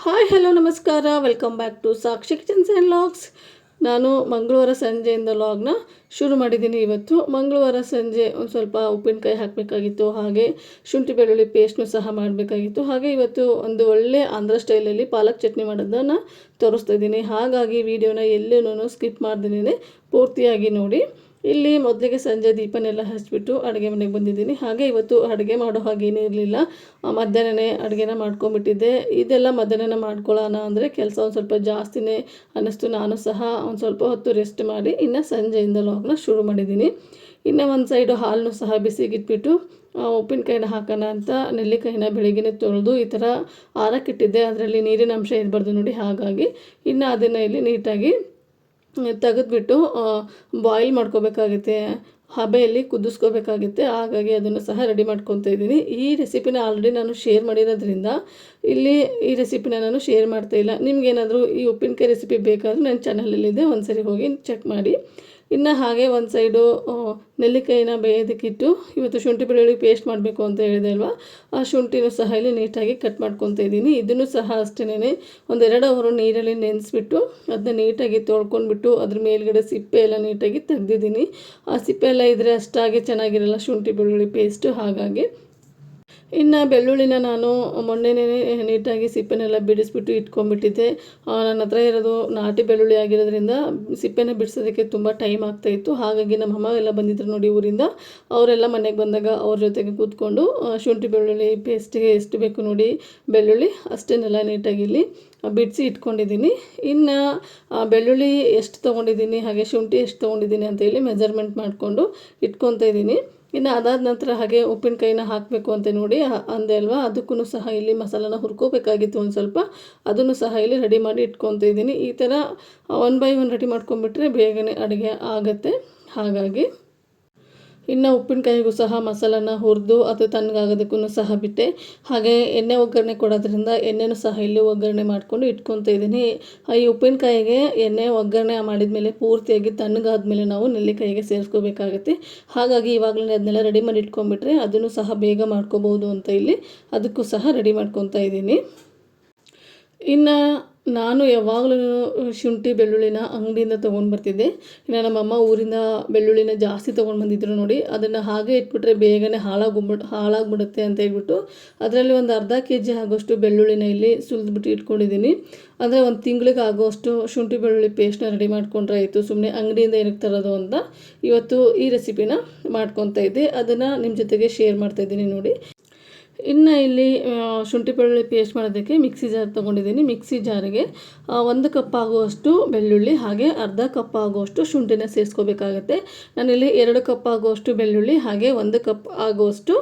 Hi hello ನಮಸ್ಕಾರ, welcome back to Sakshi kitchens and logs. ನಾನು ಮಂಗಳವಾರ ಸಂಜೆಯಿಂದ ಲಾಗ್ನ ಶುರು ಮಾಡಿದ್ದೀನಿ. ಇವತ್ತು ಮಂಗಳವಾರ ಸಂಜೆ ಒಂದು ಸ್ವಲ್ಪ ಉಪ್ಪಿನಕಾಯಿ ಹಾಕಬೇಕಾಗಿತ್ತು, ಹಾಗೆ ಶುಂಠಿ ಬೆಳ್ಳುಳ್ಳಿ ಪೇಸ್ಟ್ನು ಸಹ ಮಾಡಬೇಕಾಗಿತ್ತು. ಹಾಗೆ ಇವತ್ತು ಒಂದು ಒಳ್ಳೆ ಆಂಧ್ರ ಸ್ಟೈಲಲ್ಲಿ ಪಾಲಕ್ ಚಟ್ನಿ ಮಾಡೋದನ್ನು ತೋರಿಸ್ತಾ ಇದ್ದೀನಿ. ಹಾಗಾಗಿ ವಿಡಿಯೋನ ಎಲ್ಲೂ ಸ್ಕಿಪ್ ಮಾಡ್ದೇ ಪೂರ್ತಿಯಾಗಿ ನೋಡಿ. ಇಲ್ಲಿ ಮೊದಲಿಗೆ ಸಂಜೆ ದೀಪನೆಲ್ಲ ಹಚ್ಚಿಬಿಟ್ಟು ಅಡುಗೆ ಮನೆಗೆ ಬಂದಿದ್ದೀನಿ. ಹಾಗೆ ಇವತ್ತು ಅಡುಗೆ ಮಾಡೋ ಹಾಗೇನೂ ಇರಲಿಲ್ಲ, ಮಧ್ಯಾಹ್ನನೇ ಅಡುಗೆನ ಮಾಡ್ಕೊಂಬಿಟ್ಟಿದ್ದೆ. ಇದೆಲ್ಲ ಮಧ್ಯಾಹ್ನ ಮಾಡ್ಕೊಳ್ಳೋಣ ಅಂದರೆ ಕೆಲಸ ಒಂದು ಸ್ವಲ್ಪ ಜಾಸ್ತಿನೇ ಅನ್ನಿಸ್ತು. ನಾನು ಸಹ ಒಂದು ಸ್ವಲ್ಪ ಹೊತ್ತು ರೆಸ್ಟ್ ಮಾಡಿ ಇನ್ನು ಸಂಜೆಯಿಂದ ಲಾಗ್ನ ಶುರು ಮಾಡಿದ್ದೀನಿ. ಇನ್ನು ಒಂದು ಸೈಡು ಹಾಲನ್ನು ಸಹ ಬಿಸಿಗಿಟ್ಬಿಟ್ಟು ಉಪ್ಪಿನಕಾಯಿನ ಹಾಕೋಣ ಅಂತ ನೆಲ್ಲಿಕಾಯಿನ ಬೆಳಿಗ್ಗೆ ತೊಳೆದು ಈ ಥರ ಆರಕ್ಕಿಟ್ಟಿದ್ದೆ. ಅದರಲ್ಲಿ ನೀರಿನ ಅಂಶ ಇರಬಾರ್ದು ನೋಡಿ, ಹಾಗಾಗಿ ಇನ್ನು ಅದನ್ನು ಇಲ್ಲಿ ನೀಟಾಗಿ ತೆಗೆದುಬಿಟ್ಟು ಬಾಯ್ಲ್ ಮಾಡ್ಕೋಬೇಕಾಗುತ್ತೆ, ಹಬೆಯಲ್ಲಿ ಕುದಿಸ್ಕೋಬೇಕಾಗುತ್ತೆ. ಹಾಗಾಗಿ ಅದನ್ನು ಸಹ ರೆಡಿ ಮಾಡ್ಕೊತಾ ಇದ್ದೀನಿ. ಈ ರೆಸಿಪಿನ ಆಲ್ರೆಡಿ ನಾನು ಶೇರ್ ಮಾಡಿರೋದ್ರಿಂದ ಇಲ್ಲಿ ಈ ರೆಸಿಪಿನ ನಾನು ಶೇರ್ ಮಾಡ್ತಾಯಿಲ್ಲ. ನಿಮಗೇನಾದರೂ ಈ ಉಪ್ಪಿನಕಾಯಿ ರೆಸಿಪಿ ಬೇಕಾದರೂ ನನ್ನ ಚಾನಲಲ್ಲಿದೆ, ಒಂದು ಸರಿ ಹೋಗಿ ಚೆಕ್ ಮಾಡಿ. ಇನ್ನು ಹಾಗೆ ಒಂದು ಸೈಡು ನೆಲ್ಲಿಕಾಯಿನ ಬೇಯೋದಕ್ಕಿಟ್ಟು ಇವತ್ತು ಶುಂಠಿ ಬೆಳ್ಳುಳ್ಳಿ ಪೇಸ್ಟ್ ಮಾಡಬೇಕು ಅಂತ ಹೇಳಿದೆ ಅಲ್ವಾ, ಆ ಶುಂಠಿನೂ ಸಹ ಇಲ್ಲಿ ನೀಟಾಗಿ ಕಟ್ ಮಾಡ್ಕೊತಾ ಇದ್ದೀನಿ. ಇದನ್ನು ಸಹ ಅಷ್ಟೇ ಒಂದು 2 ಅವರು ನೀರಲ್ಲಿ ನೆನೆಸ್ಬಿಟ್ಟು ಅದನ್ನ ನೀಟಾಗಿ ತೊಳ್ಕೊಂಡ್ಬಿಟ್ಟು ಅದ್ರ ಮೇಲ್ಗಡೆ ಸಿಪ್ಪೆ ಎಲ್ಲ ನೀಟಾಗಿ ತೆಗೆದಿದ್ದೀನಿ. ಆ ಸಿಪ್ಪೆ ಎಲ್ಲ ಇದ್ದರೆ ಅಷ್ಟಾಗಿ ಚೆನ್ನಾಗಿರಲ್ಲ ಶುಂಠಿ ಬೆಳ್ಳುಳ್ಳಿ ಪೇಸ್ಟು. ಹಾಗಾಗಿ ಇನ್ನು ಬೆಳ್ಳುಳ್ಳಿನ ನಾನು ಮೊನ್ನೆನೇ ನೀಟಾಗಿ ಸಿಪ್ಪೆನೆಲ್ಲ ಬಿಡಿಸ್ಬಿಟ್ಟು ಇಟ್ಕೊಂಡ್ಬಿಟ್ಟಿದ್ದೆ. ನನ್ನ ಹತ್ರ ಇರೋದು ನಾಟಿ ಬೆಳ್ಳುಳ್ಳಿ ಆಗಿರೋದ್ರಿಂದ ಸಿಪ್ಪೆನ ಬಿಡಿಸೋದಕ್ಕೆ ತುಂಬ ಟೈಮ್ ಆಗ್ತಾಯಿತ್ತು. ಹಾಗಾಗಿ ನಮ್ಮ ಅಮ್ಮ ಎಲ್ಲ ಬಂದಿದ್ರು ನೋಡಿ ಊರಿಂದ, ಅವರೆಲ್ಲ ಮನೆಗೆ ಬಂದಾಗ ಅವ್ರ ಜೊತೆಗೆ ಕೂತ್ಕೊಂಡು ಶುಂಠಿ ಬೆಳ್ಳುಳ್ಳಿ ಪೇಸ್ಟಿಗೆ ಎಷ್ಟು ಬೇಕು ನೋಡಿ ಬೆಳ್ಳುಳ್ಳಿ ಅಷ್ಟನ್ನೆಲ್ಲ ನೀಟಾಗಿ ಇಲ್ಲಿ ಬಿಡಿಸಿ ಇಟ್ಕೊಂಡಿದ್ದೀನಿ. ಇನ್ನು ಬೆಳ್ಳುಳ್ಳಿ ಎಷ್ಟು ತೊಗೊಂಡಿದ್ದೀನಿ ಹಾಗೆ ಶುಂಠಿ ಎಷ್ಟು ತೊಗೊಂಡಿದ್ದೀನಿ ಅಂತ ಹೇಳಿ ಮೆಜರ್ಮೆಂಟ್ ಮಾಡಿಕೊಂಡು ಇಟ್ಕೊತಾ ಇದ್ದೀನಿ. ಇನ್ನು ಅದಾದ ನಂತರ ಹಾಗೆ ಉಪ್ಪಿನಕಾಯಿನ ಹಾಕಬೇಕು ಅಂತ ನೋಡಿ ಅಂದೆ ಅಲ್ವಾ, ಅದಕ್ಕೂ ಸಹ ಇಲ್ಲಿ ಮಸಾಲಾನ ಹುರ್ಕೋಬೇಕಾಗಿತ್ತು ಒಂದು ಸ್ವಲ್ಪ. ಅದನ್ನು ಸಹ ಇಲ್ಲಿ ರೆಡಿ ಮಾಡಿ ಇಟ್ಕೊತಾ ಇದ್ದೀನಿ. ಈ ಥರ 1 ಬೈ 1 ರೆಡಿ ಮಾಡ್ಕೊಂಬಿಟ್ರೆ ಬೇಗನೆ ಅಡುಗೆ ಆಗುತ್ತೆ. ಹಾಗಾಗಿ ಇನ್ನು ಉಪ್ಪಿನಕಾಯಿಗೂ ಸಹ ಮಸಾಲಾನ ಹುರಿದು ಅದು ತಣ್ಣಗಾಗೋದಕ್ಕೂ ಸಹ ಬಿಟ್ಟೆ. ಹಾಗೆ ಎಣ್ಣೆ ಒಗ್ಗರಣೆ ಕೊಡೋದ್ರಿಂದ ಎಣ್ಣೆನೂ ಸಹ ಇಲ್ಲಿ ಒಗ್ಗರಣೆ ಮಾಡಿಕೊಂಡು ಇಟ್ಕೊತಾ ಇದ್ದೀನಿ. ಈ ಉಪ್ಪಿನಕಾಯಿಗೆ ಎಣ್ಣೆ ಒಗ್ಗರಣೆ ಮಾಡಿದ್ಮೇಲೆ ಪೂರ್ತಿಯಾಗಿ ತಣ್ಣಗಾದ್ಮೇಲೆ ನಾವು ನೆಲ್ಲಿಕಾಯಿಗೆ ಸೇರಿಸ್ಕೋಬೇಕಾಗತ್ತೆ. ಹಾಗಾಗಿ ಇವಾಗಲೇ ಅದನ್ನೆಲ್ಲ ರೆಡಿ ಮಾಡಿ ಇಟ್ಕೊಂಡ್ಬಿಟ್ರೆ ಅದನ್ನು ಸಹ ಬೇಗ ಮಾಡ್ಕೋಬೋದು ಅಂತ ಇಲ್ಲಿ ಅದಕ್ಕೂ ಸಹ ರೆಡಿ ಮಾಡ್ಕೊತಾ ಇದ್ದೀನಿ. ಇನ್ನು ನಾನು ಯಾವಾಗಲೂ ಶುಂಠಿ ಬೆಳ್ಳುಳ್ಳಿನ ಅಂಗಡಿಯಿಂದ ತೊಗೊಂಡು ಬರ್ತಿದ್ದೆ. ಇನ್ನು ನಮ್ಮಮ್ಮ ಊರಿಂದ ಬೆಳ್ಳುಳ್ಳಿನ ಜಾಸ್ತಿ ತೊಗೊಂಡು ಬಂದಿದ್ರು ನೋಡಿ, ಅದನ್ನು ಹಾಗೆ ಇಟ್ಬಿಟ್ರೆ ಬೇಗನೆ ಹಾಳಾಗ್ಬಿಡುತ್ತೆ ಅಂತ ಹೇಳ್ಬಿಟ್ಟು ಅದರಲ್ಲಿ ಒಂದು ಅರ್ಧ kg ಆಗೋಷ್ಟು ಬೆಳ್ಳುಳ್ಳಿನ ಇಲ್ಲಿ ಸುಲಿದ್ಬಿಟ್ಟು ಇಟ್ಕೊಂಡಿದ್ದೀನಿ. ಅಂದರೆ ಒಂದು ತಿಂಗಳಿಗೆ ಆಗೋಷ್ಟು ಶುಂಠಿ ಬೆಳ್ಳುಳ್ಳಿ ಪೇಸ್ಟ್ನ ರೆಡಿ ಮಾಡ್ಕೊಂಡ್ರೆ ಆಯಿತು, ಸುಮ್ಮನೆ ಅಂಗಡಿಯಿಂದ ಏನಕ್ಕೆ ತರೋದು ಅಂತ ಇವತ್ತು ಈ ರೆಸಿಪಿನ ಮಾಡ್ಕೊತಾ ಇದ್ದೆ. ಅದನ್ನು ನಿಮ್ಮ ಜೊತೆಗೆ ಶೇರ್ ಮಾಡ್ತಾಯಿದ್ದೀನಿ ನೋಡಿ. ಇನ್ನು ಇಲ್ಲಿ ಶುಂಠಿ ಬೆಳ್ಳುಳ್ಳಿ ಪೇಸ್ಟ್ ಮಾಡೋದಕ್ಕೆ ಮಿಕ್ಸಿ ಜಾರ್ ತೊಗೊಂಡಿದ್ದೀನಿ. ಮಿಕ್ಸಿ ಜಾರಿಗೆ 1 ಕಪ್ ಆಗುವಷ್ಟು ಬೆಳ್ಳುಳ್ಳಿ ಹಾಗೆ ಅರ್ಧ ಕಪ್ ಆಗುವಷ್ಟು ಶುಂಠಿನ ಸೇರಿಸ್ಕೋಬೇಕಾಗತ್ತೆ. ನಾನಿಲ್ಲಿ 2 ಕಪ್ ಆಗುವಷ್ಟು ಬೆಳ್ಳುಳ್ಳಿ ಹಾಗೆ 1 ಕಪ್ ಆಗುವಷ್ಟು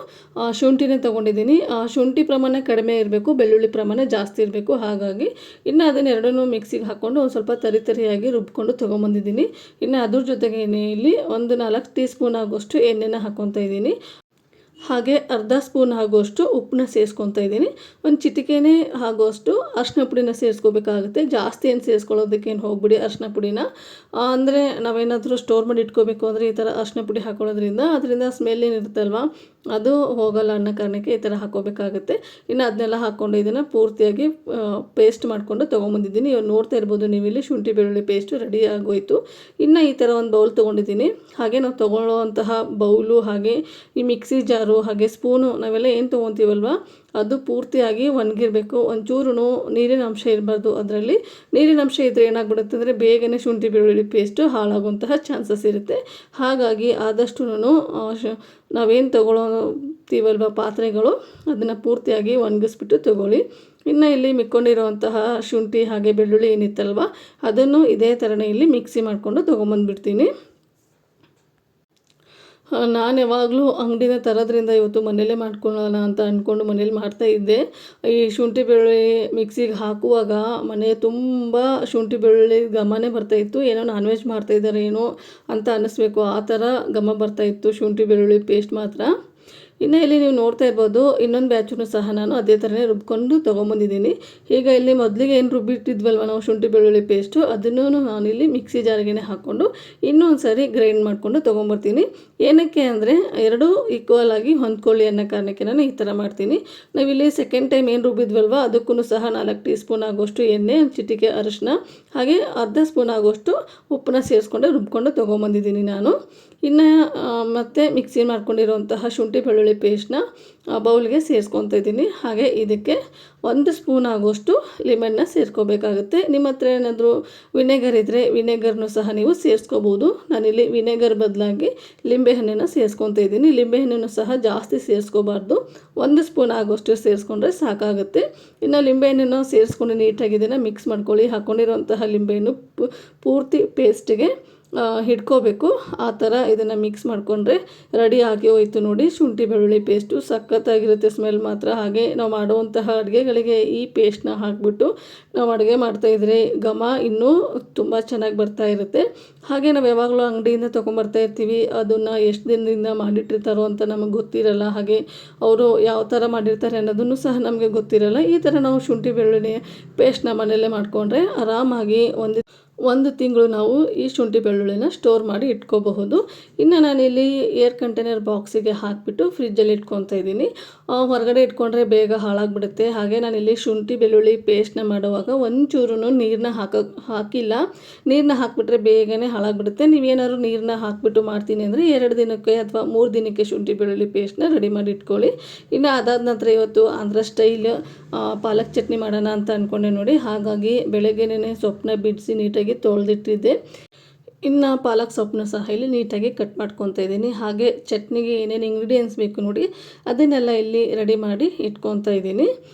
ಶುಂಠಿನ ತೊಗೊಂಡಿದ್ದೀನಿ. ಶುಂಠಿ ಪ್ರಮಾಣ ಕಡಿಮೆ ಇರಬೇಕು, ಬೆಳ್ಳುಳ್ಳಿ ಪ್ರಮಾಣ ಜಾಸ್ತಿ ಇರಬೇಕು. ಹಾಗಾಗಿ ಇನ್ನು ಅದನ್ನೆರಡನ್ನೂ ಮಿಕ್ಸಿಗೆ ಹಾಕ್ಕೊಂಡು ಒಂದು ಸ್ವಲ್ಪ ತರಿಯಾಗಿ ರುಬ್ಕೊಂಡು ತೊಗೊಂಬಂದಿದ್ದೀನಿ. ಇನ್ನು ಅದ್ರ ಜೊತೆಗೆ ಇಲ್ಲಿ ಒಂದು 4 ಟೀ ಸ್ಪೂನ್ ಆಗುವಷ್ಟು ಎಣ್ಣೆನ ಹಾಕ್ಕೊತಾ ಇದ್ದೀನಿ. ಹಾಗೆ ಅರ್ಧ ಸ್ಪೂನ್ ಆಗುವಷ್ಟು ಉಪ್ಪನ್ನ ಸೇರಿಸ್ಕೊತಾ ಇದ್ದೀನಿ. ಒಂದು ಚಿಟಿಕೆನೇ ಆಗುವಷ್ಟು ಅರಿಶಿನ ಪುಡಿನ ಸೇರಿಸ್ಕೋಬೇಕಾಗುತ್ತೆ. ಜಾಸ್ತಿ ಏನು ಸೇರಿಸ್ಕೊಳ್ಳೋದಕ್ಕೇನು ಹೋಗ್ಬಿಡಿ ಅರಿಶಿನ ಪುಡಿನ. ಅಂದರೆ ನಾವೇನಾದರೂ ಸ್ಟೋರ್ ಮಾಡಿ ಇಟ್ಕೋಬೇಕು ಅಂದರೆ ಈ ಥರ ಅರಿಶಿನ ಪುಡಿ ಹಾಕೊಳ್ಳೋದ್ರಿಂದ ಅದರಿಂದ ಸ್ಮೆಲ್ ಏನಿರುತ್ತಲ್ವ ಅದು ಹೋಗಲ್ಲ ಅನ್ನೋ ಕಾರಣಕ್ಕೆ ಈ ಥರ ಹಾಕ್ಕೋಬೇಕಾಗುತ್ತೆ. ಇನ್ನು ಅದನ್ನೆಲ್ಲ ಹಾಕ್ಕೊಂಡು ಇದನ್ನು ಪೂರ್ತಿಯಾಗಿ ಪೇಸ್ಟ್ ಮಾಡಿಕೊಂಡು ತೊಗೊಂಬಂದಿದ್ದೀನಿ. ಇವಾಗ ನೋಡ್ತಾ ಇರ್ಬೋದು ನೀವು ಇಲ್ಲಿ ಶುಂಠಿ ಬೆಳ್ಳುಳ್ಳಿ ಪೇಸ್ಟು ರೆಡಿ ಆಗೋಯಿತು. ಇನ್ನು ಈ ಥರ ಒಂದು ಬೌಲ್ ತೊಗೊಂಡಿದ್ದೀನಿ. ಹಾಗೆ ನಾವು ತೊಗೊಳ್ಳೋವಂತಹ ಬೌಲು ಹಾಗೆ ಈ ಮಿಕ್ಸಿ ಜಾರು ಹಾಗೆ ಸ್ಪೂನು ನಾವೆಲ್ಲ ಏನು ತೊಗೊತೀವಲ್ವ ಅದು ಪೂರ್ತಿಯಾಗಿ ಒಣಗಿರಬೇಕು. ಒಂಚೂರು ನೀರಿನ ಅಂಶ ಇರಬಾರ್ದು. ಅದರಲ್ಲಿ ನೀರಿನ ಅಂಶ ಇದ್ದರೆ ಏನಾಗ್ಬಿಡುತ್ತೆ ಅಂದರೆ ಬೇಗನೆ ಶುಂಠಿ ಬೆಳ್ಳುಳ್ಳಿ ಪೇಸ್ಟು ಹಾಳಾಗುವಂತಹ ಚಾನ್ಸಸ್ ಇರುತ್ತೆ. ಹಾಗಾಗಿ ಆದಷ್ಟು ನಾವೇನು ತೊಗೊಳ್ತೀವಲ್ವ ಪಾತ್ರೆಗಳು ಅದನ್ನು ಪೂರ್ತಿಯಾಗಿ ಒಣಗಿಸ್ಬಿಟ್ಟು ತೊಗೊಳ್ಳಿ. ಇನ್ನು ಇಲ್ಲಿ ಮಿಕ್ಕೊಂಡಿರೋವಂತಹ ಶುಂಠಿ ಹಾಗೆ ಬೆಳ್ಳುಳ್ಳಿ ಏನಿತ್ತಲ್ವ ಅದನ್ನು ಇದೇ ಥರನೇ ಇಲ್ಲಿ ಮಿಕ್ಸಿ ಮಾಡಿಕೊಂಡು ತೊಗೊಂಬಂದುಬಿಡ್ತೀನಿ. ನಾನು ಯಾವಾಗಲೂ ಅಂಗಡಿನ ತರೋದ್ರಿಂದ ಇವತ್ತು ಮನೆಯಲ್ಲೇ ಮಾಡ್ಕೊಳ್ಳೋಣ ಅಂತ ಅಂದ್ಕೊಂಡು ಮನೇಲಿ ಮಾಡ್ತಾಯಿದ್ದೆ. ಈ ಶುಂಠಿ ಬೆಳ್ಳುಳ್ಳಿ ಮಿಕ್ಸಿಗೆ ಹಾಕುವಾಗ ಮನೆ ತುಂಬ ಶುಂಠಿ ಬೆಳ್ಳುಳ್ಳಿ ಘಮನೇ ಬರ್ತಾಯಿತ್ತು. ಏನೋ ನಾನ್ ವೆಜ್ ಮಾಡ್ತಾಯಿದ್ದಾರೆ ಏನೋ ಅಂತ ಅನ್ನಿಸ್ಬೇಕು, ಆ ಥರ ಘಮ ಬರ್ತಾಯಿತ್ತು ಶುಂಠಿ ಬೆಳ್ಳುಳ್ಳಿ ಪೇಸ್ಟ್ ಮಾತ್ರ. ಇನ್ನು ಇಲ್ಲಿ ನೀವು ನೋಡ್ತಾ ಇರ್ಬೋದು ಇನ್ನೊಂದು ಬ್ಯಾಚನ್ನು ಸಹ ನಾನು ಅದೇ ಥರನೇ ರುಬ್ಕೊಂಡು ತೊಗೊಂಬಂದಿದ್ದೀನಿ. ಈಗ ಇಲ್ಲಿ ಮೊದಲಿಗೆ ಏನು ರುಬ್ಬಿಟ್ಟಿದ್ವಲ್ವ ನಾವು ಶುಂಠಿ ಬೆಳ್ಳುಳ್ಳಿ ಪೇಸ್ಟು, ಅದನ್ನು ನಾನಿಲ್ಲಿ ಮಿಕ್ಸಿ ಜಾರ್ಗೆ ಹಾಕ್ಕೊಂಡು ಇನ್ನೊಂದು ಸಾರಿ ಗ್ರೈಂಡ್ ಮಾಡಿಕೊಂಡು ತೊಗೊಂಬರ್ತೀನಿ. ಏನಕ್ಕೆ ಅಂದರೆ ಎರಡೂ ಈಕ್ವಲ್ ಆಗಿ ಹೊಂದ್ಕೊಳ್ಳಿ ಅನ್ನೋ ಕಾರಣಕ್ಕೆ ನಾನು ಈ ಥರ ಮಾಡ್ತೀನಿ. ನಾವಿಲ್ಲಿ ಸೆಕೆಂಡ್ ಟೈಮ್ ಏನು ರುಬ್ಬಿದ್ವಲ್ವ ಅದಕ್ಕೂ ಸಹ 4 ಟೀ ಸ್ಪೂನ್ ಆಗೋಷ್ಟು ಎಣ್ಣೆ, ಚಿಟಿಕೆ ಅರಿಶಿನ ಹಾಗೆ ಅರ್ಧ ಸ್ಪೂನ್ ಆಗೋಷ್ಟು ಉಪ್ಪನ್ನ ಸೇರಿಸ್ಕೊಂಡು ರುಬ್ಕೊಂಡು ತೊಗೊಂಬಂದಿದ್ದೀನಿ ನಾನು. ಇನ್ನು ಮತ್ತೆ ಮಿಕ್ಸಿ ಮಾಡ್ಕೊಂಡಿರುವಂತಹ ಶುಂಠಿ ಬೆಳ್ಳುಳ್ಳಿ ಪೇಸ್ಟ್ನ ಬೌಲ್ಗೆ ಸೇರಿಸ್ಕೊತಾ ಇದ್ದೀನಿ. ಹಾಗೆ ಇದಕ್ಕೆ 1 ಸ್ಪೂನ್ ಆಗೋಷ್ಟು ಲೆಮನ್ನ ಸೇರಿಸ್ಕೋಬೇಕಾಗುತ್ತೆ. ನಿಮ್ಮ ಹತ್ರ ಏನಾದರೂ ವಿನೆಗರ್ ಇದ್ದರೆ ವಿನೆಗರ್ನು ಸಹ ನೀವು ಸೇರಿಸ್ಕೋಬೋದು. ನಾನಿಲ್ಲಿ ವಿನೆಗರ್ ಬದಲಾಗಿ ಲಿಂಬೆಹಣ್ಣನ್ನು ಸೇರಿಸ್ಕೊತಾ ಇದ್ದೀನಿ. ಲಿಂಬೆಹಣ್ಣನ್ನು ಸಹ ಜಾಸ್ತಿ ಸೇರಿಸ್ಕೋಬಾರ್ದು, 1 ಸ್ಪೂನ್ ಆಗೋಷ್ಟು ಸೇರಿಸ್ಕೊಂಡ್ರೆ ಸಾಕಾಗುತ್ತೆ. ಇನ್ನು ಲಿಂಬೆಹಣ್ಣನ್ನು ಸೇರಿಸ್ಕೊಂಡು ನೀಟಾಗಿ ಇದನ್ನು ಮಿಕ್ಸ್ ಮಾಡ್ಕೊಳ್ಳಿ. ಹಾಕ್ಕೊಂಡಿರುವಂತಹ ಲಿಂಬೆಹಣ್ಣು ಪೂರ್ತಿ ಪೇಸ್ಟಿಗೆ ಹಿಡ್ಕೋಬೇಕು. ಆ ಥರ ಇದನ್ನು ಮಿಕ್ಸ್ ಮಾಡಿಕೊಂಡ್ರೆ ರೆಡಿ ಆಗಿ ಹೋಯಿತು ನೋಡಿ ಶುಂಠಿ ಬೆಳ್ಳುಳ್ಳಿ ಪೇಸ್ಟು. ಸಖತ್ತಾಗಿರುತ್ತೆ ಸ್ಮೆಲ್ ಮಾತ್ರ. ಹಾಗೆ ನಾವು ಮಾಡುವಂತಹ ಅಡುಗೆಗಳಿಗೆ ಈ ಪೇಸ್ಟ್ನ ಹಾಕಿಬಿಟ್ಟು ನಾವು ಅಡುಗೆ ಮಾಡ್ತಾಯಿದ್ರೆ ಘಮ ಇನ್ನೂ ತುಂಬ ಚೆನ್ನಾಗಿ ಬರ್ತಾ ಇರುತ್ತೆ. ಹಾಗೆ ನಾವು ಯಾವಾಗಲೂ ಅಂಗಡಿಯಿಂದ ತೊಗೊಂಬರ್ತಾ ಇರ್ತೀವಿ, ಅದನ್ನು ಎಷ್ಟು ದಿನದಿಂದ ಮಾಡಿಟ್ಟಿರ್ತಾರೋ ಅಂತ ನಮಗೆ ಗೊತ್ತಿರಲ್ಲ. ಹಾಗೆ ಅವರು ಯಾವ ಥರ ಮಾಡಿರ್ತಾರೆ ಅನ್ನೋದನ್ನು ಸಹ ನಮಗೆ ಗೊತ್ತಿರಲ್ಲ. ಈ ಥರ ನಾವು ಶುಂಠಿ ಬೆಳ್ಳುಳ್ಳಿ ಪೇಸ್ಟ್ನ ಮನೆಯಲ್ಲೇ ಮಾಡಿಕೊಂಡ್ರೆ ಆರಾಮಾಗಿ ಒಂದು ತಿಂಗಳು ನಾವು ಈ ಶುಂಠಿ ಬೆಳ್ಳುಳ್ಳಿನ ಸ್ಟೋರ್ ಮಾಡಿ ಇಟ್ಕೋಬಹುದು. ಇನ್ನು ನಾನಿಲ್ಲಿ ಏರ್ ಕಂಟೈನರ್ ಬಾಕ್ಸಿಗೆ ಹಾಕಿಬಿಟ್ಟು ಫ್ರಿಜ್ಜಲ್ಲಿ ಇಟ್ಕೊತಾ ಇದ್ದೀನಿ. ಹೊರಗಡೆ ಇಟ್ಕೊಂಡ್ರೆ ಬೇಗ ಹಾಳಾಗಿಬಿಡುತ್ತೆ. ಹಾಗೆ ನಾನಿಲ್ಲಿ ಶುಂಠಿ ಬೆಳ್ಳುಳ್ಳಿ ಪೇಸ್ಟ್ನ ಮಾಡುವಾಗ ಒಂಚೂರು ನೀರನ್ನ ಹಾಕಿಲ್ಲ. ನೀರನ್ನ ಹಾಕಿಬಿಟ್ರೆ ಬೇಗನೆ ಹಾಳಾಗಿಬಿಡುತ್ತೆ. ನೀವೇನಾದ್ರು ನೀರನ್ನ ಹಾಕಿಬಿಟ್ಟು ಮಾಡ್ತೀನಿ ಅಂದರೆ 2 ದಿನಕ್ಕೆ ಅಥವಾ 3 ದಿನಕ್ಕೆ ಶುಂಠಿ ಬೆಳ್ಳುಳ್ಳಿ ಪೇಸ್ಟ್ನ ರೆಡಿ ಮಾಡಿ ಇಟ್ಕೊಳ್ಳಿ. ಇನ್ನು ಅದಾದ ನಂತರ ಇವತ್ತು ಆಂಧ್ರ ಸ್ಟೈಲ್ ಪಾಲಕ್ ಚಟ್ನಿ ಮಾಡೋಣ ಅಂತ ಅಂದ್ಕೊಂಡೆ ನೋಡಿ. ಹಾಗಾಗಿ ಬೆಳಗ್ಗೆನೇ ಸೊಪ್ಪನ್ನ ಬಿಡಿಸಿ ನೀಟಾಗಿ ತೊಳೆದಿಟ್ಟಿದ್ದೆ. ಇನ್ನು ಪಾಲಕ್ ಸೊಪ್ಪನ್ನ ಸಹ ಇಲ್ಲಿ ನೀಟಾಗಿ ಕಟ್ ಮಾಡ್ಕೊತಾ ಇದ್ದೀನಿ. ಹಾಗೆ ಚಟ್ನಿಗೆ ಏನೇನು ಇಂಗ್ರೀಡಿಯೆಂಟ್ಸ್ ಬೇಕು ನೋಡಿ ಅದನ್ನೆಲ್ಲ ಇಲ್ಲಿ ರೆಡಿ ಮಾಡಿ ಇಟ್ಕೊತಾ ಇದ್ದೀನಿ.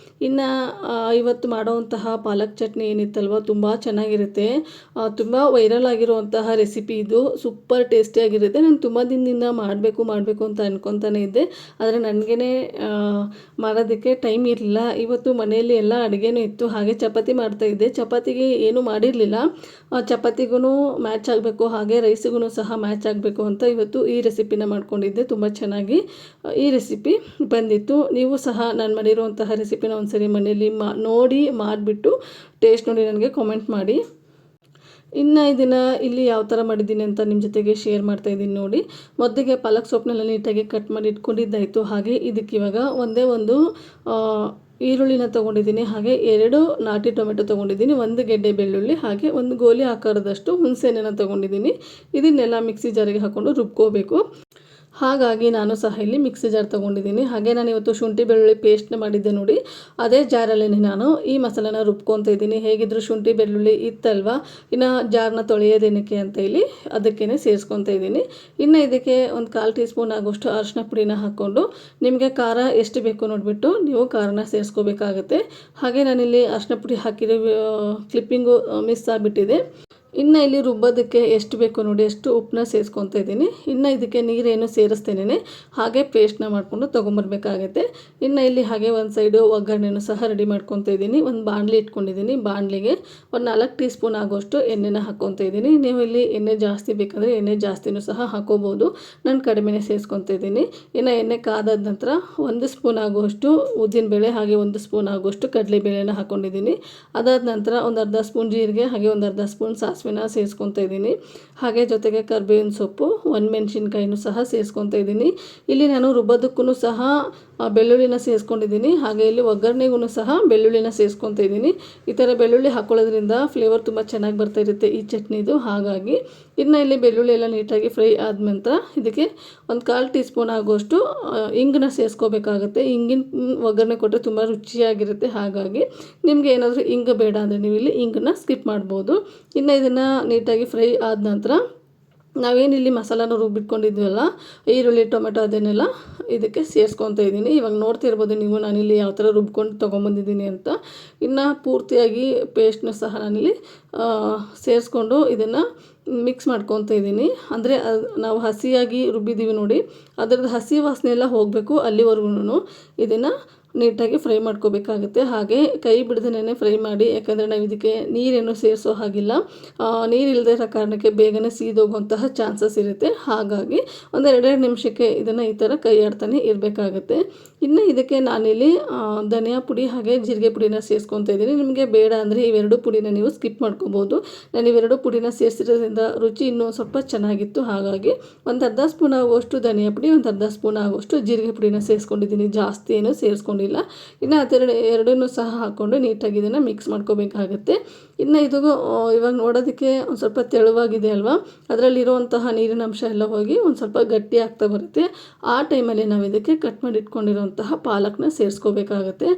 ಇನ್ನು ಇವತ್ತು ಮಾಡೋವಂತಹ ಪಾಲಕ್ ಚಟ್ನಿ ಏನಿತ್ತಲ್ವ ತುಂಬ ಚೆನ್ನಾಗಿರುತ್ತೆ. ತುಂಬ ವೈರಲ್ ಆಗಿರುವಂತಹ ರೆಸಿಪಿ ಇದು. ಸೂಪರ್ ಟೇಸ್ಟಿಯಾಗಿರುತ್ತೆ. ನಾನು ತುಂಬ ದಿನದಿಂದ ಮಾಡಬೇಕು ಅಂತ ಅಂದ್ಕೊತಾನೆ ಇದ್ದೆ, ಆದರೆ ನನಗೇ ಮಾಡೋದಕ್ಕೆ ಟೈಮ್ ಇರಲಿಲ್ಲ. ಇವತ್ತು ಮನೆಯಲ್ಲಿ ಎಲ್ಲ ಅಡುಗೆನೂ ಇತ್ತು. ಹಾಗೆ ಚಪಾತಿ ಮಾಡ್ತಾಯಿದ್ದೆ. ಚಪಾತಿಗೆ ಏನೂ ಮಾಡಿರಲಿಲ್ಲ. ಚಪಾತಿಗೂ ಮ್ಯಾಚ್ ಆಗಬೇಕು, ಹಾಗೆ ರೈಸಿಗೂ ಸಹ ಮ್ಯಾಚ್ ಆಗಬೇಕು ಅಂತ ಇವತ್ತು ಈ ರೆಸಿಪಿನ ಮಾಡ್ಕೊಂಡಿದ್ದೆ. ತುಂಬ ಚೆನ್ನಾಗಿ ಈ ರೆಸಿಪಿ ಬಂದಿತ್ತು. ನೀವು ಸಹ ನಾನು ಮಾಡಿರುವಂತಹ ರೆಸಿಪಿನ ಒಂದ್ಸರಿ ಮನೆಯಲ್ಲಿ ನೋಡಿ ಮಾಡಿಬಿಟ್ಟು ಟೇಸ್ಟ್ ನೋಡಿ ನನಗೆ ಕಾಮೆಂಟ್ ಮಾಡಿ. ಇನ್ನು ಇದನ್ನು ಇಲ್ಲಿ ಯಾವ ಥರ ಮಾಡಿದ್ದೀನಿ ಅಂತ ನಿಮ್ಮ ಜೊತೆಗೆ ಶೇರ್ ಮಾಡ್ತಾಯಿದ್ದೀನಿ ನೋಡಿ. ಮೊದಲಿಗೆ ಪಾಲಕ್ ಸೊಪ್ಪನ್ನೆಲ್ಲ ನೀಟಾಗಿ ಕಟ್ ಮಾಡಿ ಇಟ್ಕೊಂಡಿದ್ದಾಯಿತು. ಹಾಗೆ ಇದಕ್ಕೆ ಇವಾಗ ಒಂದೇ ಒಂದು ಈರುಳ್ಳಿನ ತೊಗೊಂಡಿದ್ದೀನಿ. ಹಾಗೆ 2 ನಾಟಿ ಟೊಮೆಟೊ ತೊಗೊಂಡಿದ್ದೀನಿ, 1 ಗೆಡ್ಡೆ ಬೆಳ್ಳುಳ್ಳಿ, ಹಾಗೆ 1 ಗೋಲಿ ಆಕಾರದಷ್ಟು ಹುಣಸೆಹಣ್ಣನ್ನು ತೊಗೊಂಡಿದ್ದೀನಿ. ಇದನ್ನೆಲ್ಲ ಮಿಕ್ಸಿ ಜಾರಿಗೆ ಹಾಕ್ಕೊಂಡು ರುಬ್ಕೋಬೇಕು. ಹಾಗಾಗಿ ನಾನು ಸಹ ಇಲ್ಲಿ ಮಿಕ್ಸಿ ಜಾರ್ ತೊಗೊಂಡಿದ್ದೀನಿ. ಹಾಗೆ ನಾನು ಇವತ್ತು ಶುಂಠಿ ಬೆಳ್ಳುಳ್ಳಿ ಪೇಸ್ಟ್ನ ಮಾಡಿದ್ದೆ ನೋಡಿ, ಅದೇ ಜಾರಲ್ಲೇ ನಾನು ಈ ಮಸಾಲೆನ ರುಬ್ಕೊತಾ ಇದ್ದೀನಿ. ಹೇಗಿದ್ರು ಶುಂಠಿ ಬೆಳ್ಳುಳ್ಳಿ ಇತ್ತಲ್ವ, ಇನ್ನು ಜಾರನ್ನ ತೊಳೆಯೋದೇನಕ್ಕೆ ಅಂತ ಇಲ್ಲಿ ಅದಕ್ಕೇ ಸೇರಿಸ್ಕೊತಾ ಇದ್ದೀನಿ. ಇನ್ನು ಇದಕ್ಕೆ ಒಂದು 1/4 ಟೀ ಸ್ಪೂನ್ ಆಗೋಷ್ಟು ಅರಿಶಿನ ಪುಡಿನ ಹಾಕ್ಕೊಂಡು ನಿಮಗೆ ಖಾರ ಎಷ್ಟು ಬೇಕು ನೋಡಿಬಿಟ್ಟು ನೀವು ಖಾರನ ಸೇರಿಸ್ಕೋಬೇಕಾಗುತ್ತೆ. ಹಾಗೆ ನಾನಿಲ್ಲಿ ಅರಿಶಿನ ಪುಡಿ ಹಾಕಿರೋ ಕ್ಲಿಪ್ಪಿಂಗು ಮಿಸ್ ಆಗಿಬಿಟ್ಟಿದೆ. ಇನ್ನು ಇಲ್ಲಿ ರುಬ್ಬೋದಕ್ಕೆ ಎಷ್ಟು ಬೇಕು ನೋಡಿ ಅಷ್ಟು ಉಪ್ಪನ್ನ ಸೇರಿಸ್ಕೊತಾ ಇದ್ದೀನಿ. ಇನ್ನು ಇದಕ್ಕೆ ನೀರೇನು ಸೇರಿಸ್ತೇನೆ, ಹಾಗೆ ಪೇಸ್ಟ್ನ ಮಾಡಿಕೊಂಡು ತೊಗೊಂಬರ್ಬೇಕಾಗತ್ತೆ. ಇನ್ನು ಇಲ್ಲಿ ಹಾಗೆ ಒಂದು ಸೈಡು ಒಗ್ಗರಣೆನೂ ಸಹ ರೆಡಿ ಮಾಡ್ಕೊತಾ ಇದ್ದೀನಿ. ಒಂದು ಬಾಣಲಿ ಇಟ್ಕೊಂಡಿದ್ದೀನಿ. ಬಾಣಲಿಗೆ ಒಂದು 4 ಟೀ ಸ್ಪೂನ್ ಆಗೋಷ್ಟು ಎಣ್ಣೆನ ಹಾಕ್ಕೊತಾ ಇದ್ದೀನಿ. ನೀವು ಇಲ್ಲಿ ಎಣ್ಣೆ ಜಾಸ್ತಿ ಬೇಕಂದರೆ ಎಣ್ಣೆ ಜಾಸ್ತಿನೂ ಸಹ ಹಾಕೋಬೋದು. ನಾನು ಕಡಿಮೆನೇ ಸೇರಿಸ್ಕೊತಾ ಇದ್ದೀನಿ. ಇನ್ನು ಎಣ್ಣೆ ಕಾದಾದ ನಂತರ 1 ಸ್ಪೂನ್ ಆಗುವಷ್ಟು ಉದ್ದಿನಬೇಳೆ, ಹಾಗೆ 1 ಸ್ಪೂನ್ ಆಗುವಷ್ಟು ಕಡಲೆಬೇಳೆನ ಹಾಕ್ಕೊಂಡಿದ್ದೀನಿ. ಅದಾದ ನಂತರ ಒಂದು ಅರ್ಧ ಸ್ಪೂನ್ ಜೀರಿಗೆ, ಹಾಗೆ ಒಂದು ಅರ್ಧ ಸ್ಪೂನ್ ಸಾಸಿವೆನ ಸೇರಿಸ್ಕೊತಾ ಇದ್ದೀನಿ. ಹಾಗೆ ಜೊತೆಗೆ ಕರಿಬೇವಿನ ಸೊಪ್ಪು, 1 ಮೆಣಸಿನ್ಕಾಯಿನೂ ಸಹ ಸೇರಿಸ್ಕೊತಾ ಇದ್ದೀನಿ. ಇಲ್ಲಿ ನಾನು ರುಬ್ಬೋದಕ್ಕೂ ಸಹ ಬೆಳ್ಳುಳ್ಳಿನ ಸೇರಿಸ್ಕೊಂಡಿದ್ದೀನಿ. ಹಾಗೆ ಇಲ್ಲಿ ಒಗ್ಗರಣೆಗೂ ಸಹ ಬೆಳ್ಳುಳ್ಳಿನ ಸೇರಿಸ್ಕೊತಾ ಇದ್ದೀನಿ. ಈ ಥರ ಬೆಳ್ಳುಳ್ಳಿ ಹಾಕ್ಕೊಳ್ಳೋದ್ರಿಂದ ಫ್ಲೇವರ್ ತುಂಬ ಚೆನ್ನಾಗಿ ಬರ್ತಾ ಇರುತ್ತೆ ಈ ಚಟ್ನಿದು. ಹಾಗಾಗಿ ಇನ್ನು ಇಲ್ಲಿ ಬೆಳ್ಳುಳ್ಳಿ ಎಲ್ಲ ನೀಟಾಗಿ ಫ್ರೈ ಆದ ನಂತರ ಇದಕ್ಕೆ ಒಂದು 1/4 ಟೀ ಸ್ಪೂನ್ ಆಗುವಷ್ಟು ಇಂಗನ್ನ ಸೇರಿಸ್ಕೋಬೇಕಾಗುತ್ತೆ. ಇಂಗಿನ ಒಗ್ಗರಣೆ ಕೊಟ್ಟರೆ ತುಂಬ ರುಚಿಯಾಗಿರುತ್ತೆ. ಹಾಗಾಗಿ ನಿಮಗೆ ಏನಾದರೂ ಇಂಗು ಬೇಡ ಅಂದರೆ ನೀವು ಇಲ್ಲಿ ಇಂಗನ್ನ ಸ್ಕಿಪ್ ಮಾಡ್ಬೋದು. ಇನ್ನು ಇದನ್ನು ನೀಟಾಗಿ ಫ್ರೈ ಆದ ನಂತರ ನಾವೇನಿಲ್ಲಿ ಮಸಾಲಾನ ರುಬ್ಬಿಟ್ಕೊಂಡಿದ್ವಲ್ಲ, ಈರುಳ್ಳಿ ಟೊಮೆಟೊ ಅದನ್ನೆಲ್ಲ ಇದಕ್ಕೆ ಸೇರಿಸ್ಕೊತಾ ಇದ್ದೀನಿ. ಇವಾಗ ನೋಡ್ತಿರ್ಬೋದು ನೀವು ನಾನಿಲ್ಲಿ ಯಾವ ಥರ ರುಬ್ಕೊಂಡು ತೊಗೊಂಬಂದಿದ್ದೀನಿ ಅಂತ. ಇನ್ನು ಪೂರ್ತಿಯಾಗಿ ಪೇಸ್ಟ್ನ ಸಹ ನಾನಿಲ್ಲಿ ಸೇರಿಸ್ಕೊಂಡು ಇದನ್ನು ಮಿಕ್ಸ್ ಮಾಡ್ಕೊತಾ ಇದ್ದೀನಿ. ಅಂದರೆ ನಾವು ಹಸಿಯಾಗಿ ರುಬ್ಬಿದ್ದೀವಿ ನೋಡಿ, ಅದರದ್ದು ಹಸಿ ವಾಸನೆ ಎಲ್ಲ ಹೋಗಬೇಕು. ಅಲ್ಲಿವರೆಗೂ ಇದನ್ನು ನೀಟಾಗಿ ಫ್ರೈ ಮಾಡ್ಕೋಬೇಕಾಗುತ್ತೆ. ಹಾಗೆ ಕೈ ಬಿಡದೇನೆ ಫ್ರೈ ಮಾಡಿ, ಯಾಕಂದರೆ ನಾವು ಇದಕ್ಕೆ ನೀರೇನು ಸೇರಿಸೋ ಹಾಗಿಲ್ಲ. ನೀರಿಲ್ಲದೆ ಇರೋ ಕಾರಣಕ್ಕೆ ಬೇಗನೆ ಸೀದೋಗುವಂತಹ ಚಾನ್ಸಸ್ ಇರುತ್ತೆ. ಹಾಗಾಗಿ ಒಂದು 2 ನಿಮಿಷಕ್ಕೆ ಇದನ್ನು ಈ ಥರ ಕೈ ಆಡ್ತಾನೆ ಇರಬೇಕಾಗುತ್ತೆ. ಇನ್ನು ಇದಕ್ಕೆ ನಾನಿಲ್ಲಿ ಧನಿಯಾ ಪುಡಿ ಹಾಗೆ ಜೀರಿಗೆ ಪುಡಿನ ಸೇರಿಸ್ಕೊತಾ ಇದ್ದೀನಿ. ನಿಮಗೆ ಬೇಡ ಅಂದರೆ ಇವೆರಡು ಪುಡಿನ ನೀವು ಸ್ಕಿಪ್ ಮಾಡ್ಕೋಬೋದು. ನಾನು ಇವೆರಡು ಪುಡಿನ ಸೇರಿಸಿರೋದ್ರಿಂದ ರುಚಿ ಇನ್ನೂ ಸ್ವಲ್ಪ ಚೆನ್ನಾಗಿತ್ತು. ಹಾಗಾಗಿ ಒಂದು ಅರ್ಧ ಸ್ಪೂನ್ ಆಗುವಷ್ಟು ಧನಿಯಾ ಪುಡಿ, ಒಂದು ಅರ್ಧ ಸ್ಪೂನ್ ಆಗುವಷ್ಟು ಜೀರಿಗೆ ಪುಡಿನ ಸೇರಿಸ್ಕೊಂಡಿದ್ದೀನಿ. ಜಾಸ್ತಿ ಏನು ಸೇರಿಸ್ಕೊಂಡಿಲ್ಲ. ಇನ್ನು ಎರಡನ್ನೂ ಸಹ ಹಾಕ್ಕೊಂಡು ನೀಟಾಗಿ ಇದನ್ನು ಮಿಕ್ಸ್ ಮಾಡ್ಕೋಬೇಕಾಗುತ್ತೆ. ಇನ್ನು ಇದು ಇವಾಗ ನೋಡೋದಕ್ಕೆ ಒಂದು ಸ್ವಲ್ಪ ತೆಳುವಾಗಿದೆ ಅಲ್ವಾ, ಅದರಲ್ಲಿರುವಂತಹ ನೀರಿನ ಅಂಶ ಎಲ್ಲ ಹೋಗಿ ಒಂದು ಸ್ವಲ್ಪ ಗಟ್ಟಿ ಆಗ್ತಾ ಬರುತ್ತೆ. ಆ ಟೈಮಲ್ಲಿ ನಾವು ಇದಕ್ಕೆ ಕಟ್ ಮಾಡಿ ಇಟ್ಕೊಂಡಿರೋಂತಹ ಪಾಲಕ್ನ ಸೇರಿಸ್ಕೋಬೇಕಾಗುತ್ತೆ.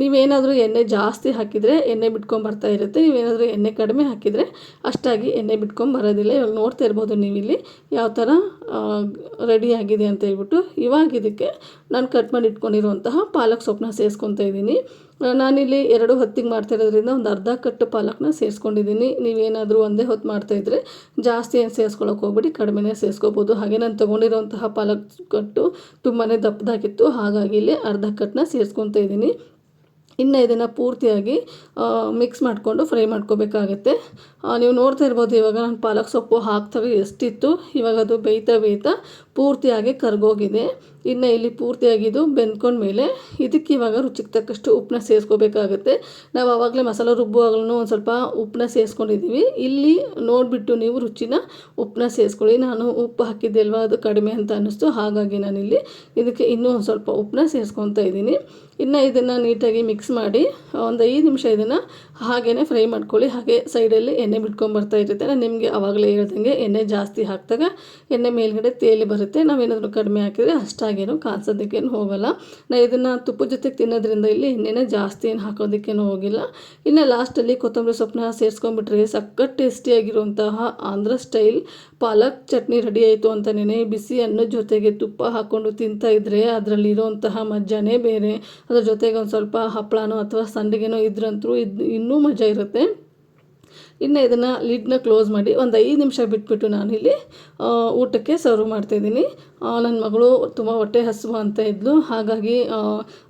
ನೀವೇನಾದರೂ ಎಣ್ಣೆ ಜಾಸ್ತಿ ಹಾಕಿದರೆ ಎಣ್ಣೆ ಬಿಟ್ಕೊಂಬರ್ತಾ ಇರುತ್ತೆ. ನೀವೇನಾದರೂ ಎಣ್ಣೆ ಕಡಿಮೆ ಹಾಕಿದರೆ ಅಷ್ಟಾಗಿ ಎಣ್ಣೆ ಬಿಟ್ಕೊಂಬರೋದಿಲ್ಲ. ಇವಾಗ ನೋಡ್ತಾ ಇರ್ಬೋದು ನೀವಿಲ್ಲಿ ಯಾವ ಥರ ರೆಡಿ ಆಗಿದೆ ಅಂತ ಹೇಳ್ಬಿಟ್ಟು. ಇವಾಗ ಇದಕ್ಕೆ ನಾನು ಕಟ್ ಮಾಡಿ ಇಟ್ಕೊಂಡಿರುವಂತಹ ಪಾಲಕ್ ಸೊಪ್ಪನ್ನ ಸೇರಿಸ್ಕೊತಾ ಇದ್ದೀನಿ. ನಾನಿಲ್ಲಿ 2 ಹೊತ್ತಿಗೆ ಮಾಡ್ತಾಯಿರೋದ್ರಿಂದ ಒಂದು ಅರ್ಧ ಕಟ್ಟು ಪಾಲಕ್ನ ಸೇರಿಸ್ಕೊಂಡಿದ್ದೀನಿ. ನೀವೇನಾದರೂ ಒಂದೇ ಹೊತ್ತು ಮಾಡ್ತಾಯಿದ್ರೆ ಜಾಸ್ತಿ ಏನು ಸೇರಿಸ್ಕೊಳ್ಳೋಕೆ ಹೋಗ್ಬಿಟ್ಟು ಕಡಿಮೆನೇ ಸೇರಿಸ್ಕೋಬೋದು. ಹಾಗೆ ನಾನು ತೊಗೊಂಡಿರೋಂತಹ ಪಾಲಕ್ ಕಟ್ಟು ತುಂಬಾ ದಪ್ಪದಾಗಿತ್ತು. ಹಾಗಾಗಿ ಇಲ್ಲಿ ಅರ್ಧ ಕಟ್ಟನ್ನ ಸೇರಿಸ್ಕೊತಾ ಇದ್ದೀನಿ. ಇನ್ನು ಇದನ್ನು ಪೂರ್ತಿಯಾಗಿ ಮಿಕ್ಸ್ ಮಾಡಿಕೊಂಡು ಫ್ರೈ ಮಾಡ್ಕೋಬೇಕಾಗತ್ತೆ. ನೀವು ನೋಡ್ತಾ ಇರ್ಬೋದು ಇವಾಗ ನಾನು ಪಾಲಕ್ ಸೊಪ್ಪು ಹಾಕ್ದಾಗ ಎಷ್ಟಿತ್ತು, ಇವಾಗ ಅದು ಬೇಯ್ತಾ ಪೂರ್ತಿಯಾಗಿ ಕರ್ಗೋಗಿದೆ. ಇನ್ನು ಇಲ್ಲಿ ಪೂರ್ತಿಯಾಗಿ ಇದು ಬೆಂದ್ಕೊಂಡ್ಮೇಲೆ ಇದಕ್ಕೆ ಇವಾಗ ರುಚಿಗೆ ತಕ್ಕಷ್ಟು ಉಪ್ಪನ್ನ ಸೇರಿಸ್ಕೋಬೇಕಾಗತ್ತೆ. ನಾವು ಆವಾಗಲೇ ಮಸಾಲೆ ರುಬ್ಬುವಾಗಲೂ ಒಂದು ಸ್ವಲ್ಪ ಉಪ್ಪನ್ನ ಸೇರಿಸ್ಕೊಂಡಿದ್ದೀವಿ. ಇಲ್ಲಿ ನೋಡಿಬಿಟ್ಟು ನೀವು ರುಚಿನ ಉಪ್ಪನ್ನ ಸೇರಿಸ್ಕೊಳ್ಳಿ. ನಾನು ಉಪ್ಪು ಹಾಕಿದ್ದೆ ಅಲ್ವಾ, ಅದು ಕಡಿಮೆ ಅಂತ ಅನ್ನಿಸ್ತು. ಹಾಗಾಗಿ ನಾನಿಲ್ಲಿ ಇದಕ್ಕೆ ಇನ್ನೂ ಒಂದು ಸ್ವಲ್ಪ ಉಪ್ಪನ್ನ ಸೇರಿಸ್ಕೊತಾ ಇದ್ದೀನಿ. ಇನ್ನು ಇದನ್ನು ನೀಟಾಗಿ ಮಿಕ್ಸ್ ಮಾಡಿ ಒಂದು 5 ನಿಮಿಷ ಇದನ್ನು ಹಾಗೇ ಫ್ರೈ ಮಾಡ್ಕೊಳ್ಳಿ. ಹಾಗೆ ಸೈಡಲ್ಲಿ ಎಣ್ಣೆ ಬಿಟ್ಕೊಂಬರ್ತಾ ಇರುತ್ತೆ. ನಾನು ನಿಮಗೆ ಆವಾಗಲೇ ಹೇಳ್ದಂಗೆ ಎಣ್ಣೆ ಜಾಸ್ತಿ ಹಾಕಿದಾಗ ಎಣ್ಣೆ ಮೇಲ್ಗಡೆ ತೇಲಿ ಬರುತ್ತೆ. ನಾವೇನಾದರೂ ಕಡಿಮೆ ಹಾಕಿದರೆ ಅಷ್ಟಾಗೇನು ಕಾಣಿಸೋದಕ್ಕೇನು ಹೋಗೋಲ್ಲ. ನಾನು ಇದನ್ನು ತುಪ್ಪದ ಜೊತೆಗೆ ತಿನ್ನೋದ್ರಿಂದ ಇಲ್ಲಿ ಎಣ್ಣೆನೇ ಜಾಸ್ತಿ ಏನು ಹಾಕೋದಕ್ಕೇನು ಹೋಗಿಲ್ಲ. ಇನ್ನು ಲಾಸ್ಟಲ್ಲಿ ಕೊತ್ತಂಬರಿ ಸೊಪ್ಪನ್ನ ಸೇರಿಸ್ಕೊಂಡ್ಬಿಟ್ರೆ ಸಖತ್ ಟೇಸ್ಟಿಯಾಗಿರುವಂತಹ ಆಂಧ್ರ ಸ್ಟೈಲ್ ಪಾಲಕ್ ಚಟ್ನಿ ರೆಡಿ ಆಯಿತು ಅಂತಲೇ. ಬಿಸಿ ಅನ್ನದ ಜೊತೆಗೆ ತುಪ್ಪ ಹಾಕ್ಕೊಂಡು ತಿಂತಾಯಿದ್ರೆ ಅದರಲ್ಲಿರೋಂತಹ ಮಜಾನೇ ಬೇರೆ. ಅದ್ರ ಜೊತೆಗೆ ಒಂದು ಸ್ವಲ್ಪ ಹಪ್ಪಳನೋ ಅಥವಾ ಸಂಡಿಗೆನೋ ಇದ್ರಂತೂ ಇನ್ನೂ ಮಜಾ ಇರುತ್ತೆ. ಇನ್ನು ಇದನ್ನು ಲಿಡ್ನ ಕ್ಲೋಸ್ ಮಾಡಿ ಒಂದು 5 ನಿಮಿಷ ಬಿಟ್ಬಿಟ್ಟು ನಾನಿಲ್ಲಿ ಊಟಕ್ಕೆ ಸರ್ವ್ ಮಾಡ್ತಾಯಿದ್ದೀನಿ. ನನ್ನ ಮಗಳು ತುಂಬ ಹೊಟ್ಟೆ ಹಸಿವು ಅಂತ ಇದ್ಲು. ಹಾಗಾಗಿ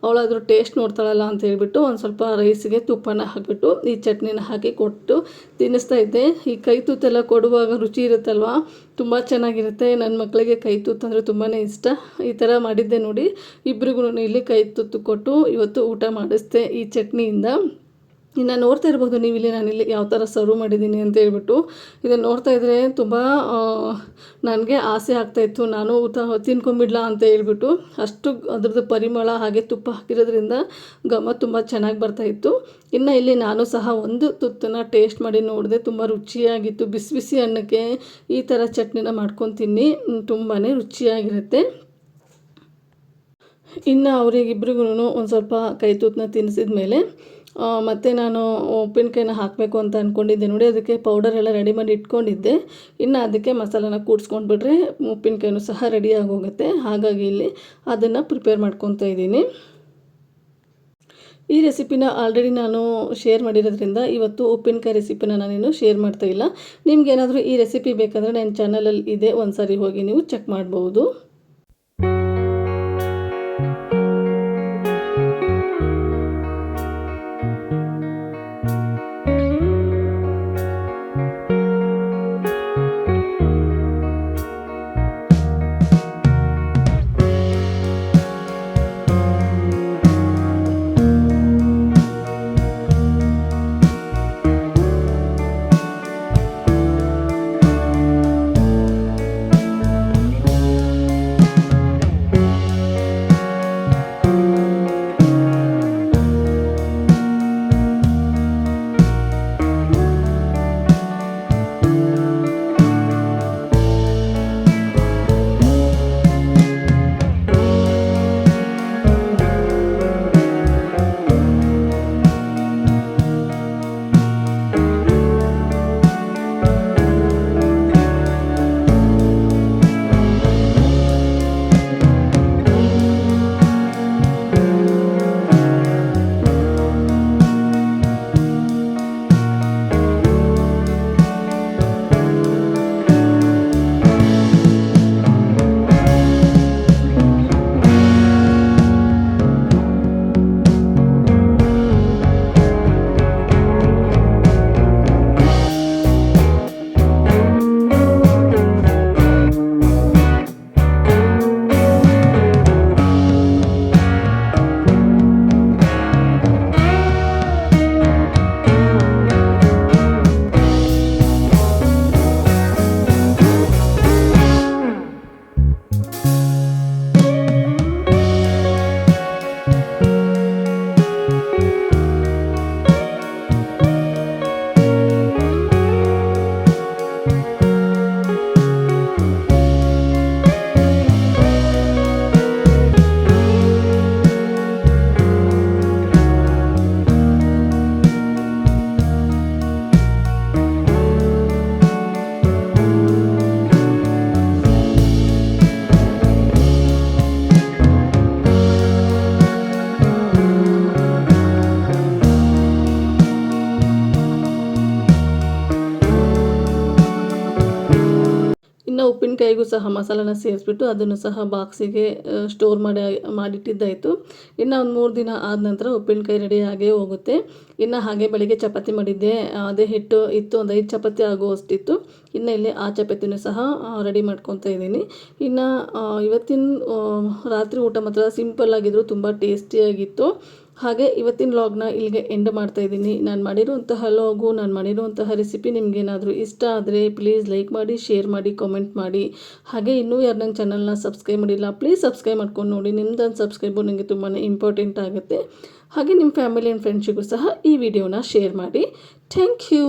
ಅವಳಾದರೂ ಟೇಸ್ಟ್ ನೋಡ್ತಾಳಲ್ಲ ಅಂತ ಹೇಳ್ಬಿಟ್ಟು ಒಂದು ಸ್ವಲ್ಪ ರೈಸಿಗೆ ತುಪ್ಪನ ಹಾಕಿಬಿಟ್ಟು ಈ ಚಟ್ನಿನ ಹಾಕಿ ಕೊಟ್ಟು ತಿನ್ನಿಸ್ತಾ ಇದ್ದೆ. ಈ ಕೈ ತೂತೆಲ್ಲ ಕೊಡುವಾಗ ರುಚಿ ಇರುತ್ತಲ್ವ, ತುಂಬ ಚೆನ್ನಾಗಿರುತ್ತೆ. ನನ್ನ ಮಕ್ಕಳಿಗೆ ಕೈ ತೂತು ಅಂದರೆ ತುಂಬಾ ಇಷ್ಟ. ಈ ಥರ ಮಾಡಿದ್ದೆ ನೋಡಿ, ಇಬ್ಬರಿಗೂ ಇಲ್ಲಿ ಕೈ ತೂತು ಕೊಟ್ಟು ಇವತ್ತು ಊಟ ಮಾಡಿಸ್ದೆ ಈ ಚಟ್ನಿಯಿಂದ. ಇನ್ನು ನೋಡ್ತಾ ಇರ್ಬೋದು ನೀವಿಲ್ಲಿ ನಾನಿಲ್ಲಿ ಯಾವ ಥರ ಸರ್ವ್ ಮಾಡಿದ್ದೀನಿ ಅಂತ ಹೇಳ್ಬಿಟ್ಟು. ಇದನ್ನು ನೋಡ್ತಾ ಇದ್ದರೆ ತುಂಬ ನನಗೆ ಆಸೆ ಆಗ್ತಾಯಿತ್ತು, ನಾನು ತಿನ್ಕೊಂಬಿಡ್ಲಾ ಅಂತ ಹೇಳ್ಬಿಟ್ಟು. ಅಷ್ಟು ಅದ್ರದ್ದು ಪರಿಮಳ ಹಾಗೆ ತುಪ್ಪ ಹಾಕಿರೋದ್ರಿಂದ ಘಮ ತುಂಬ ಚೆನ್ನಾಗಿ ಬರ್ತಾಯಿತ್ತು. ಇನ್ನು ಇಲ್ಲಿ ನಾನು ಸಹ ಒಂದು ತುತ್ತನ್ನು ಟೇಸ್ಟ್ ಮಾಡಿ ನೋಡಿದೆ, ತುಂಬ ರುಚಿಯಾಗಿತ್ತು. ಬಿಸಿ ಬಿಸಿ ಅನ್ನಕ್ಕೆ ಈ ಥರ ಚಟ್ನಿನ ಮಾಡ್ಕೊಂಡು ತಿನ್ನಿ, ತುಂಬಾ ರುಚಿಯಾಗಿರುತ್ತೆ. ಇನ್ನು ಅವರಿಗಿಬ್ರಿಗೂ ಒಂದು ಸ್ವಲ್ಪ ಕೈ ತೂತನ್ನ ತಿನ್ನಿಸಿದ ಮೇಲೆ ಮತ್ತು ನಾನು ಉಪ್ಪಿನಕಾಯಿನ ಹಾಕಬೇಕು ಅಂತ ಅಂದ್ಕೊಂಡಿದ್ದೆ ನೋಡಿ. ಅದಕ್ಕೆ ಪೌಡರ್ ಎಲ್ಲ ರೆಡಿ ಮಾಡಿ ಇಟ್ಕೊಂಡಿದ್ದೆ. ಇನ್ನು ಅದಕ್ಕೆ ಮಸಾಲಾನ ಕೂಡಿಸ್ಕೊಂಡ್ಬಿಟ್ರೆ ಉಪ್ಪಿನಕಾಯಿನೂ ಸಹ ರೆಡಿಯಾಗಿ ಹೋಗುತ್ತೆ. ಹಾಗಾಗಿ ಇಲ್ಲಿ ಅದನ್ನು ಪ್ರಿಪೇರ್ ಮಾಡ್ಕೊತಾ ಇದ್ದೀನಿ. ಈ ರೆಸಿಪಿನ ಆಲ್ರೆಡಿ ನಾನು ಶೇರ್ ಮಾಡಿರೋದ್ರಿಂದ ಇವತ್ತು ಉಪ್ಪಿನಕಾಯಿ ರೆಸಿಪಿನ ನಾನೇನು ಶೇರ್ ಮಾಡ್ತಾಯಿಲ್ಲ. ನಿಮ್ಗೇನಾದರೂ ಈ ರೆಸಿಪಿ ಬೇಕಂದರೆ ನನ್ನ ಚಾನಲಲ್ಲಿ ಇದೆ, ಒಂದು ಸಾರಿ ಹೋಗಿ ನೀವು ಚೆಕ್ ಮಾಡ್ಬೋದು. ಉಪ್ಪಿನಕಾಯಿಗೂ ಸಹ ಮಸಾಲನ ಸೇರಿಸ್ಬಿಟ್ಟು ಅದನ್ನು ಸಹ ಬಾಕ್ಸಿಗೆ ಸ್ಟೋರ್ ಮಾಡಿಟ್ಟಿದ್ದಾಯಿತು. ಇನ್ನು ಒಂದು 3 ದಿನ ಆದ ನಂತರ ಉಪ್ಪಿನಕಾಯಿ ರೆಡಿ ಆಗೇ ಹೋಗುತ್ತೆ. ಇನ್ನು ಹಾಗೆ ಬೆಳಿಗ್ಗೆ ಚಪಾತಿ ಮಾಡಿದ್ದೆ, ಅದೇ ಹಿಟ್ಟು ಇತ್ತು, ಒಂದು 5 ಚಪಾತಿ ಆಗುವಷ್ಟಿತ್ತು. ಇನ್ನು ಇಲ್ಲಿ ಆ ಚಪಾತಿನೂ ಸಹ ರೆಡಿ ಮಾಡ್ಕೊತಾ ಇದ್ದೀನಿ. ಇನ್ನು ಇವತ್ತಿನ ರಾತ್ರಿ ಊಟ ಮಾತ್ರ ಸಿಂಪಲ್ ಆಗಿದ್ರು, ತುಂಬ ಟೇಸ್ಟಿಯಾಗಿತ್ತು. ಹಾಗೆ ಇವತ್ತಿನ ವ್ಲಾಗ್ನ ಇಲ್ಲಿಗೆ ಎಂಡ್ ಮಾಡ್ತಾ ಇದ್ದೀನಿ. ನಾನು ಮಾಡಿರುವಂತಹ ವ್ಲಾಗು, ನಾನು ಮಾಡಿರುವಂತಹ ರೆಸಿಪಿ ನಿಮಗೇನಾದರೂ ಇಷ್ಟ ಆದರೆ ಪ್ಲೀಸ್ ಲೈಕ್ ಮಾಡಿ, ಶೇರ್ ಮಾಡಿ, ಕಾಮೆಂಟ್ ಮಾಡಿ. ಹಾಗೆ ಇನ್ನೂ ಯಾರು ನನ್ನ ಚಾನಲ್ನ ಸಬ್ಸ್ಕ್ರೈಬ್ ಮಾಡಿಲ್ಲ ಪ್ಲೀಸ್ ಸಬ್ಸ್ಕ್ರೈಬ್ ಮಾಡ್ಕೊಂಡು ನೋಡಿ. ನಿಮ್ದೊಂದು ಸಬ್ಸ್ಕ್ರೈಬು ನನಗೆ ತುಂಬಾ ಇಂಪಾರ್ಟೆಂಟ್ ಆಗುತ್ತೆ. ಹಾಗೆ ನಿಮ್ಮ ಫ್ಯಾಮಿಲಿ ಆ್ಯಂಡ್ ಫ್ರೆಂಡ್ಸಿಗೂ ಸಹ ಈ ವಿಡಿಯೋನ ಶೇರ್ ಮಾಡಿ. Thank you.